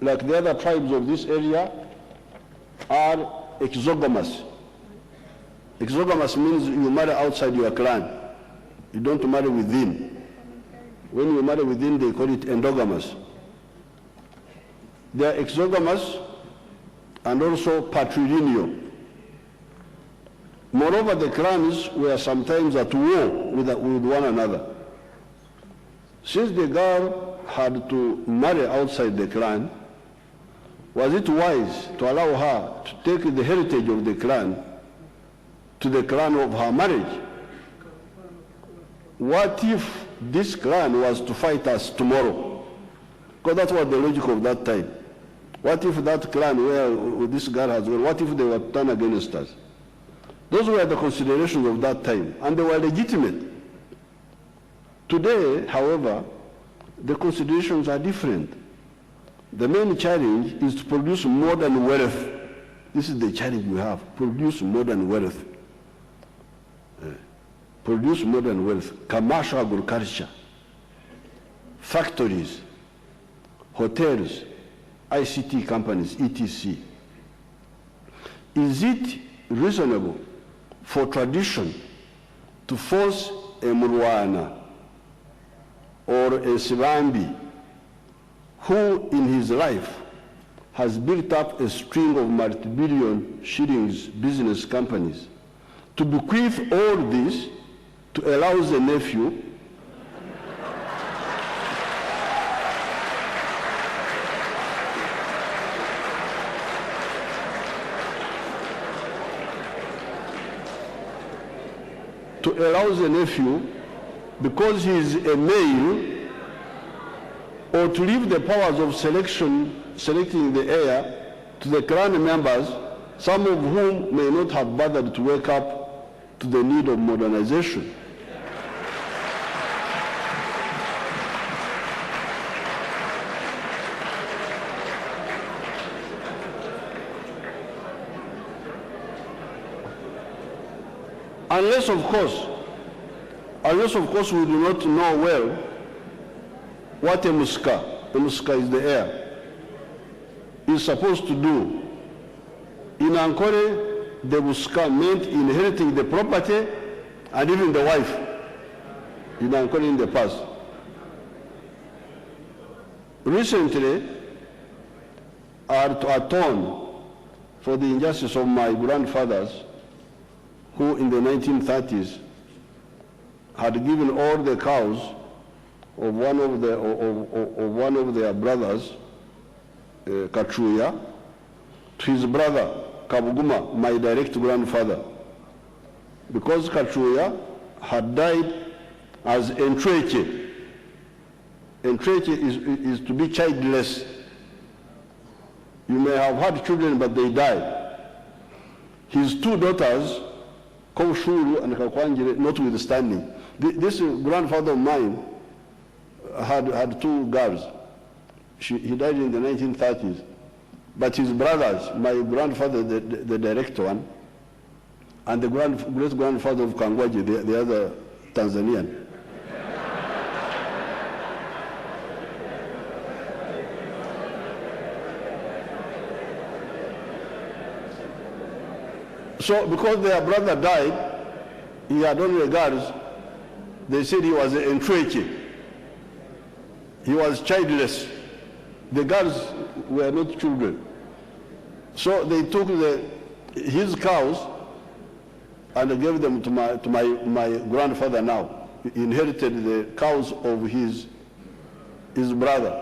like the other tribes of this area, are exogamous. Exogamous means you marry outside your clan. You don't marry within. When you marry within, they call it endogamous. They are exogamous and also patrilineal. Moreover, the clans were sometimes at war with one another. Since the girl had to marry outside the clan, was it wise to allow her to take the heritage of the clan to the clan of her marriage? What if this clan was to fight us tomorrow? Because that was the logic of that time. What if that clan where this girl has gone, what if they were turned against us? Those were the considerations of that time, and they were legitimate. Today, however, the considerations are different. The main challenge is to produce modern wealth. This is the challenge we have, produce modern wealth. Produce modern wealth, commercial agriculture, factories, hotels, ICT companies, etc. Is it reasonable for tradition to force a Murwana or a Sibambi who in his life has built up a string of multi-billion shillings business companies to bequeath all this to allow the nephew because he is a male, or to leave the powers of selecting the heir to the clan members, some of whom may not have bothered to wake up to the need of modernization. Unless, of course, we do not know well what a Muska is the heir, is supposed to do. In Ankole, the Muska meant inheriting the property and even the wife. In Ankole in the past. Recently, to atone for the injustice of my grandfathers, who in the 1930s had given all the cows of one of their brothers, Kachuya, to his brother Kabuguma, my direct grandfather, because Kachuya had died as Entreche. Entreche is to be childless. You may have had children, but they died. His two daughters, Koushuru and Kakwanjire, notwithstanding. This grandfather of mine had two girls. He died in the 1930s. But his brothers, my grandfather, the direct one, and the great-grandfather of Kangwaji, the other Tanzanian. So because their brother died, he had only girls, they said he was an Entreche. He was childless. The girls were not children. So they took his cows and gave them to my grandfather now. He inherited the cows of his brother.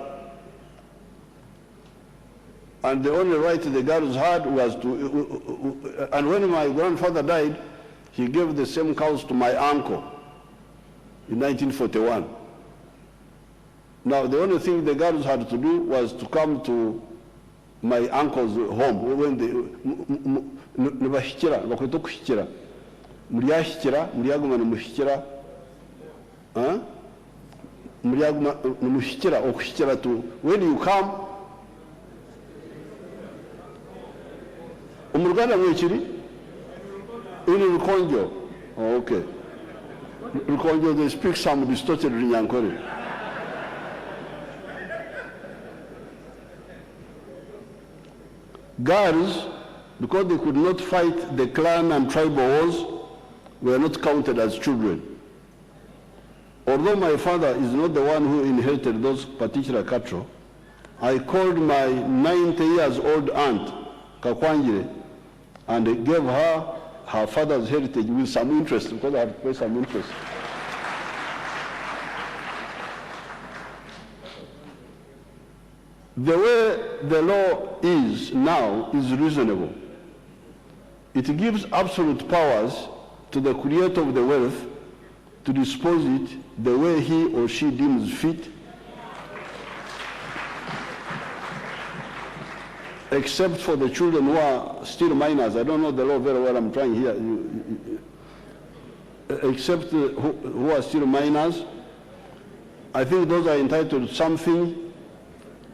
And the only right the girls had was to, and when my grandfather died, he gave the same cows to my uncle in 1941. Now, the only thing the girls had to do was to come to my uncle's home when they nibahikira bakwita kuhikira muriyahikira muriyagumana muhikira muriyaguma muhikira okuhikira to when you come umuruganda mwekiri ili rukonjo. Oh, okay, rukonjo, they speak some distorted Runyankore. girls, because they could not fight the clan and tribal wars, were not counted as children. Although my father is not the one who inherited those particular cattle, I called my 90-year-old aunt, Kakwangire, and gave her her father's heritage with some interest, because I had to pay some interest. The way the law is now is reasonable. It gives absolute powers to the creator of the wealth to dispose it the way he or she deems fit, except for the children who are still minors. I don't know the law very well, I'm trying here. Except who are still minors. I think those are entitled to something,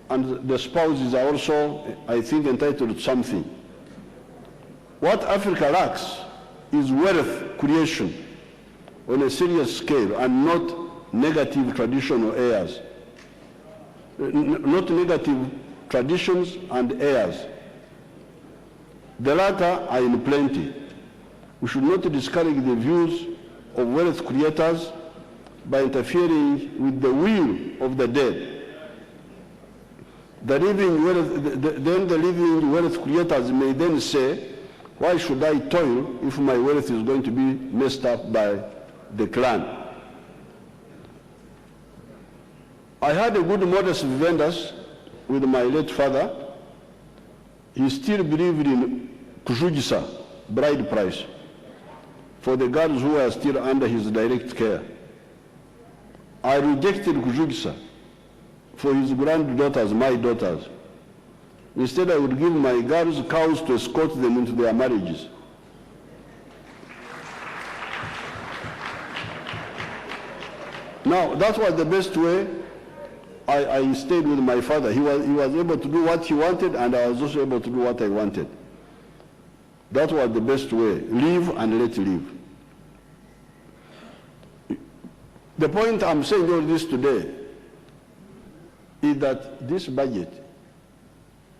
and the spouses are also, I think, entitled to something. What Africa lacks is wealth creation on a serious scale, and not negative traditional heirs. Not negative traditions and heirs. The latter are in plenty. We should not discourage the views of wealth creators by interfering with the will of the dead. The living wealth creators may then say, why should I toil if my wealth is going to be messed up by the clan? I had a good modest vendors with my late father. He still believed in Kujugisa, bride price, for the girls who are still under his direct care. I rejected Kujugisa for his granddaughters, my daughters. Instead, I would give my girls cows to escort them into their marriages. Now, that was the best way. I stayed with my father. He was able to do what he wanted, and I was also able to do what I wanted. That was the best way. Live and let live. The point I'm saying all this today is that this budget,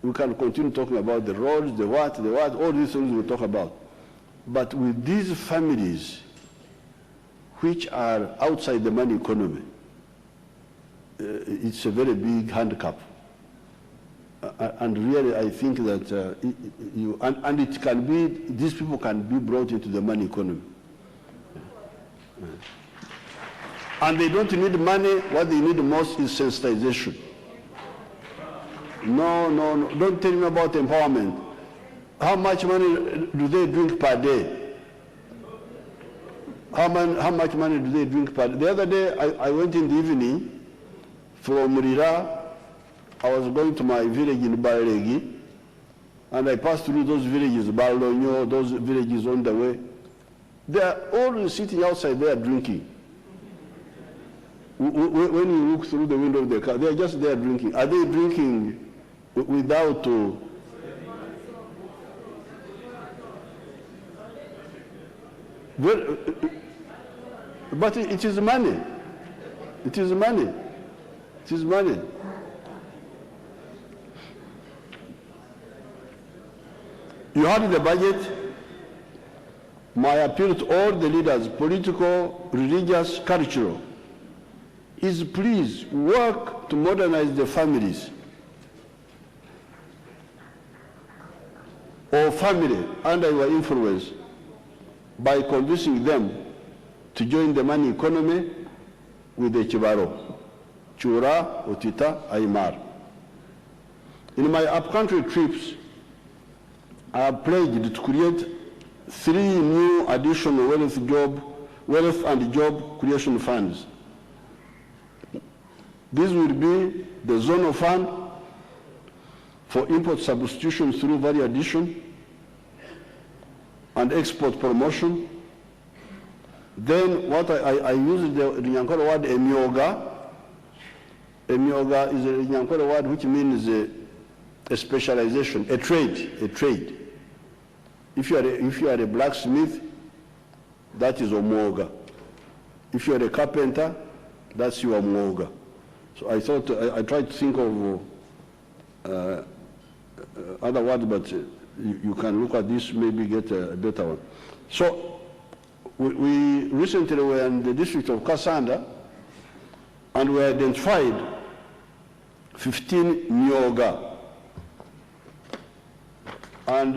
we can continue talking about the roads, the what, all these things we talk about. But with these families which are outside the money economy, it's a very big handicap. And really, I think that and it can be, these people can be brought into the money economy. And they don't need money. What they need most is sensitization. No, don't tell me about empowerment. How much money do they drink per day? How much money do they drink per day? The other day, I went in the evening from Murira. I was going to my village in Baregi, and I passed through those villages, Barlonyo, those villages on the way. They are all sitting outside there drinking. When you look through the window of the car, they are just there drinking. Are they drinking without but it is money. It is money. It is money. You heard the budget. My appeal to all the leaders, political, religious, cultural, is please work to modernize the families or family under your influence by convincing them to join the money economy with the Chibaro, Chura, Otita, Aymar. In my upcountry trips, I have pledged to create 3 new additional wealth and job creation funds. This will be the zonal fund for import substitution through value addition and export promotion. Then what I use the Nyankore word emyoga. Emyoga is a Nyankore word which means a specialization, a trade. If you are a blacksmith, that is omwoga. If you are a carpenter, that's your mwoga. So I thought, I tried to think of other words, but you can look at this, maybe get a better one. So we recently were in the district of Kasanda, and we identified 15 Myoga. And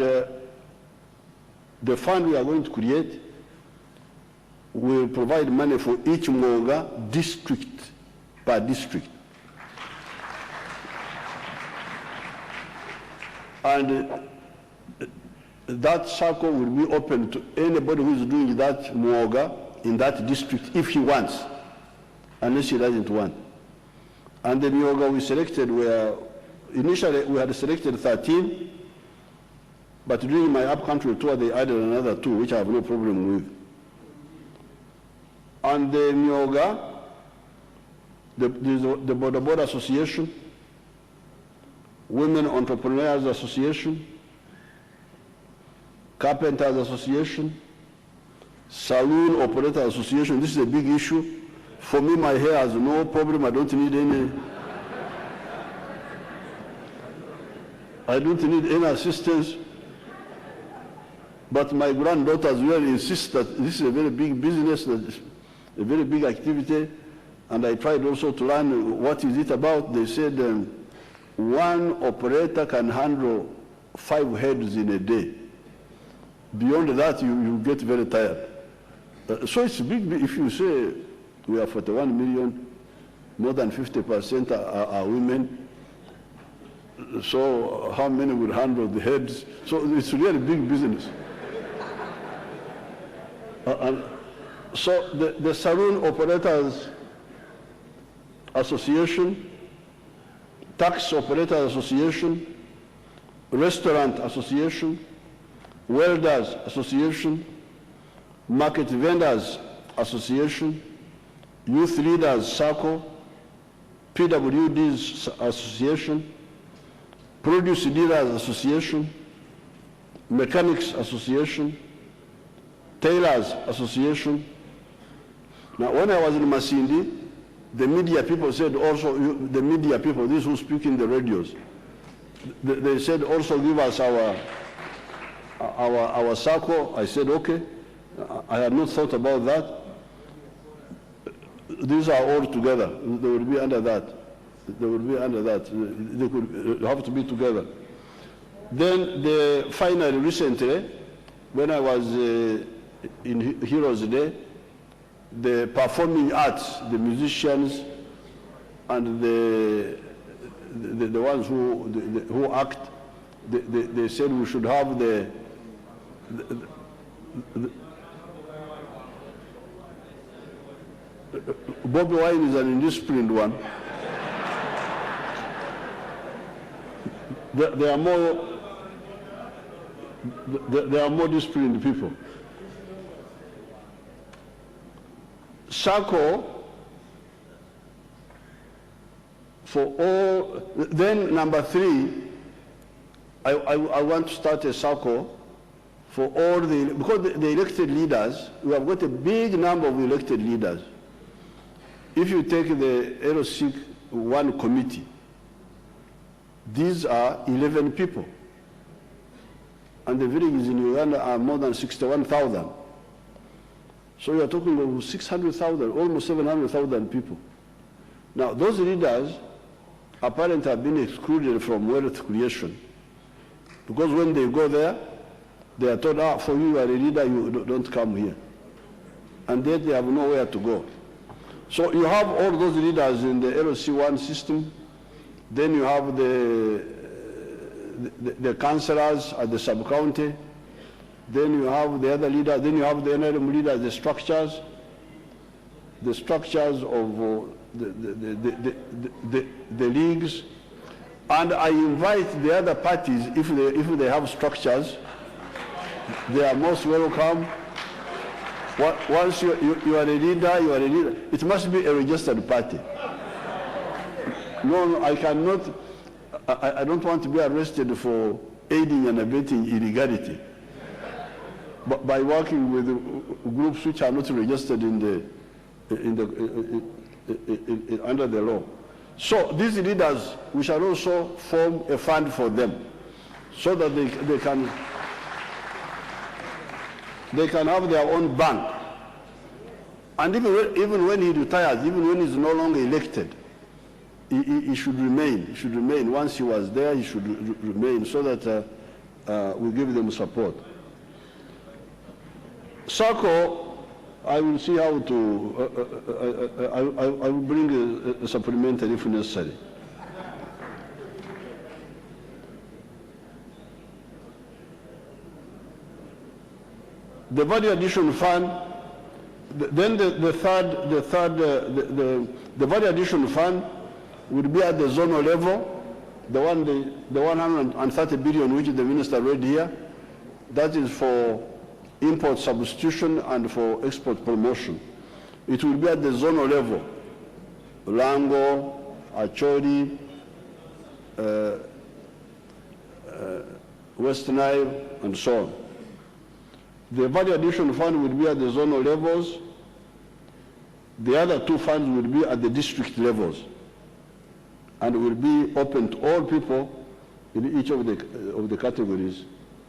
the fund we are going to create will provide money for each Myoga district per district. And that circle will be open to anybody who is doing that Myoga in that district if he wants, unless he doesn't want. And the Myoga we selected were, initially we had selected 13, but during my upcountry tour they added another 2, which I have no problem with. And the Myoga, the Boda Boda Association, Women Entrepreneurs Association, Carpenters Association, Saloon Operators Association. This is a big issue. For me, my hair has no problem. I don't need any assistance. But my granddaughters will insist that this is a very big business, a very big activity. And I tried also to learn what is it about. They said one operator can handle 5 heads in a day. Beyond that, you get very tired. So it's big. If you say we are 41 million, more than 50% are women. So how many will handle the heads? So it's really big business. So the Saloon Operators Association, Tax Operators Association, Restaurant Association, Welders Association, Market Vendors Association, Youth Leaders Circle, PWDs Association, Produce Dealers Association, Mechanics Association, Tailors Association. Now, when I was in Masindi, the media people said also, the media people, these who speak in the radios, they said also give us our circle. I said, okay. I had not thought about that. These are all together. They will be under that. They will be under that. They could have to be together. Then finally, recently, when I was in Heroes Day, the performing arts, the musicians, and the ones who act, they said we should have the Bobby Wine is an indisciplined one. There are more disciplined people. SACCO for all. Then number 3, I want to start a SACCO for all because the elected leaders, we have got a big number of elected leaders. If you take the LOC 1 committee, these are 11 people. And the villages in Uganda are more than 61,000. So you are talking about 600,000, almost 700,000 people. Now, those leaders apparently have been excluded from wealth creation. Because when they go there, they are told, for you are a leader, you don't come here. And then they have nowhere to go. So you have all those leaders in the LOC1 system. Then you have the councillors at the sub-county. Then you have the other leaders. Then you have the NRM leaders, the structures of the leagues. And I invite the other parties, if they have structures, they are most welcome. Once you are a leader, you are a leader. It must be a registered party. No, I cannot. I don't want to be arrested for aiding and abetting illegality. But by working with groups which are not registered under the law. So these leaders, we shall also form a fund for them. so that they can have their own bank. And even when he retires, even when he's no longer elected, he should remain. He should remain. Once he was there, he should remain, so that we give them support. SACCO, I will see how to, I will bring a supplementary if necessary. The value addition fund, then the value addition fund will be at the zonal level, the 130 billion which the minister read here. That is for import substitution and for export promotion. It will be at the zonal level, Lango, Acholi, West Nile, and so on. The value addition fund will be at the zonal levels. The other two funds will be at the district levels and will be open to all people in each of the categories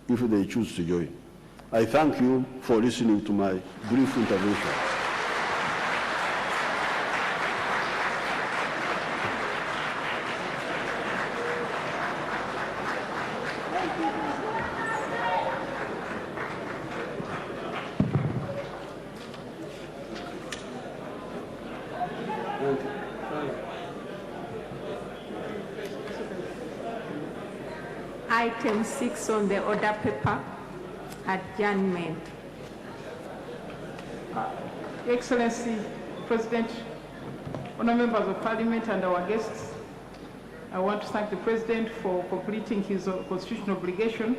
if they choose to join. I thank you for listening to my brief intervention. Item 6 on the order paper, adjournment. Excellency President, honourable members of Parliament and our guests, I want to thank the President for completing his constitutional obligation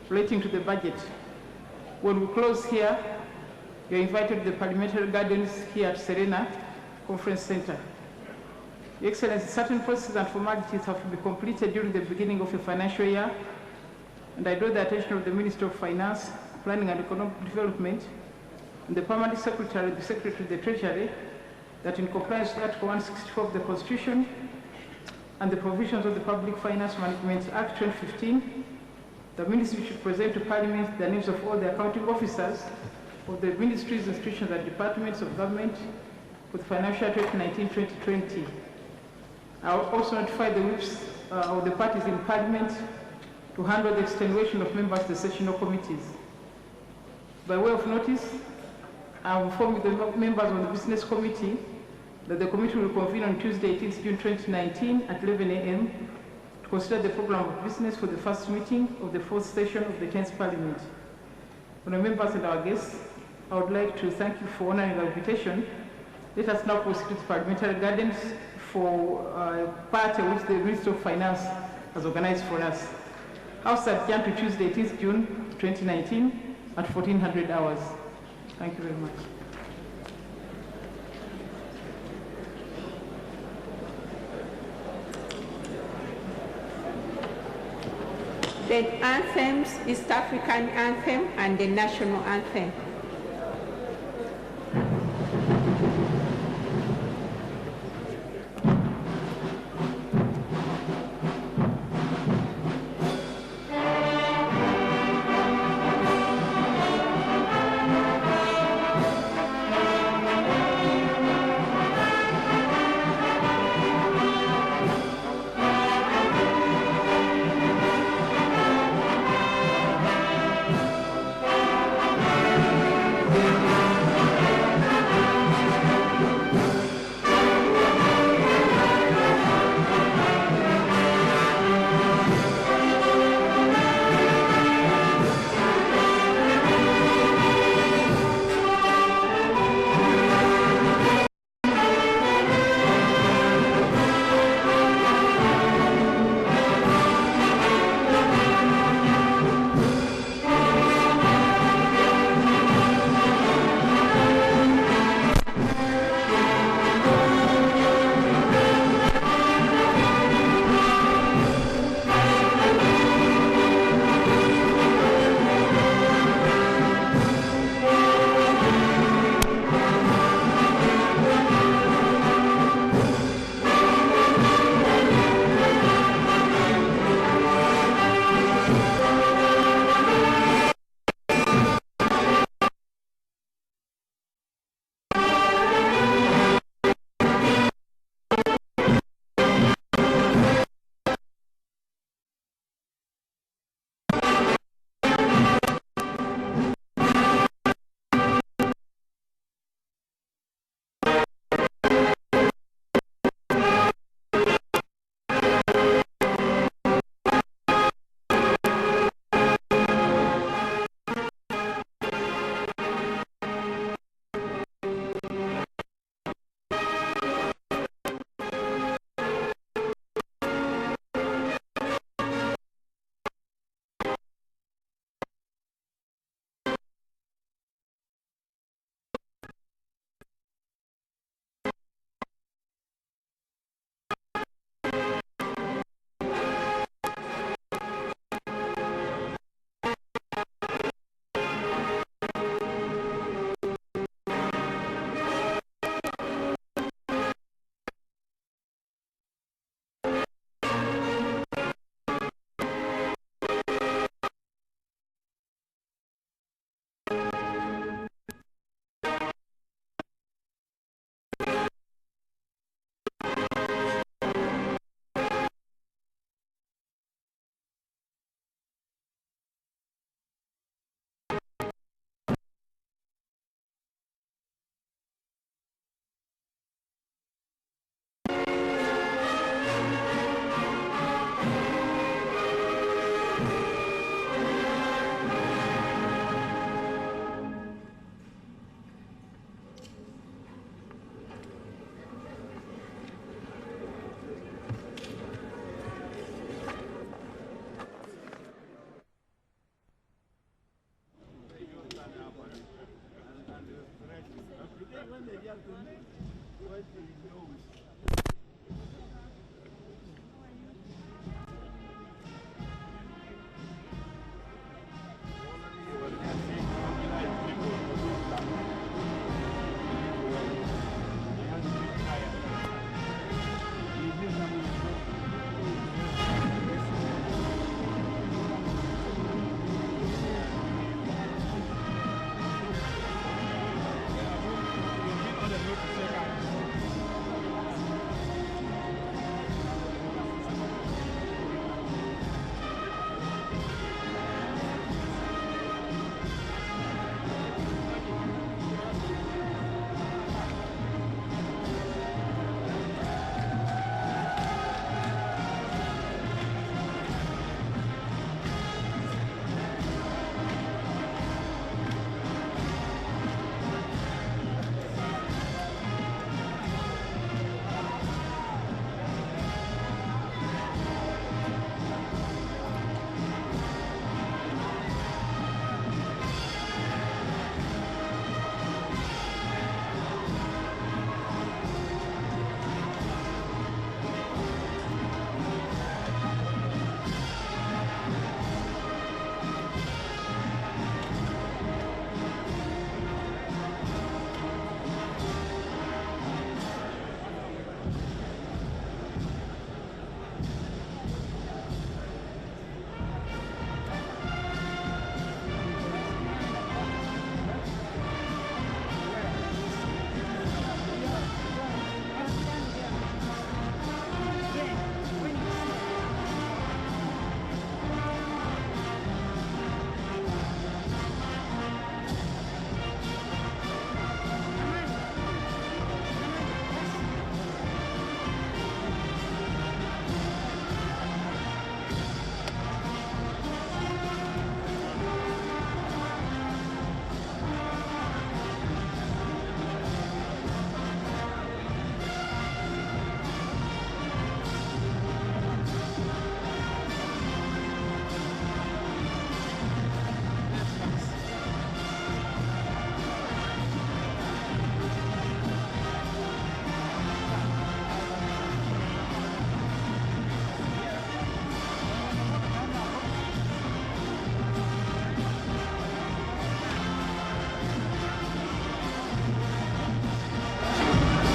relating to the budget. When we close here, you're invited to the Parliamentary Gardens here at Serena Conference Centre. Your Excellency, certain processes and formalities have to be completed during the beginning of the financial year, and I draw the attention of the Minister of Finance, Planning and Economic Development, and the Permanent Secretary, the Secretary of the Treasury, that in compliance with Article 164 of the Constitution and the provisions of the Public Finance Management Act 2015, the Ministry should present to Parliament the names of all the accounting officers of the ministries, institutions, and departments of government for the financial year 2019-2020. I will also notify the whips of the parties in Parliament to handle the extenuation of members of the sessional committees. By way of notice, I will inform the members of the Business Committee that the committee will convene on Tuesday, 18th June 2019 at 11 a.m. to consider the program of business for the first meeting of the fourth session of the 10th Parliament. Honourable members and our guests, I would like to thank you for honouring our invitation. Let us now proceed to the Parliamentary Gardens for a party which the Minister of Finance has organized for us. House adjourned to Tuesday, 18th June 2019 at 1400 hours. Thank you very much. The anthems, East African anthem and the national anthem.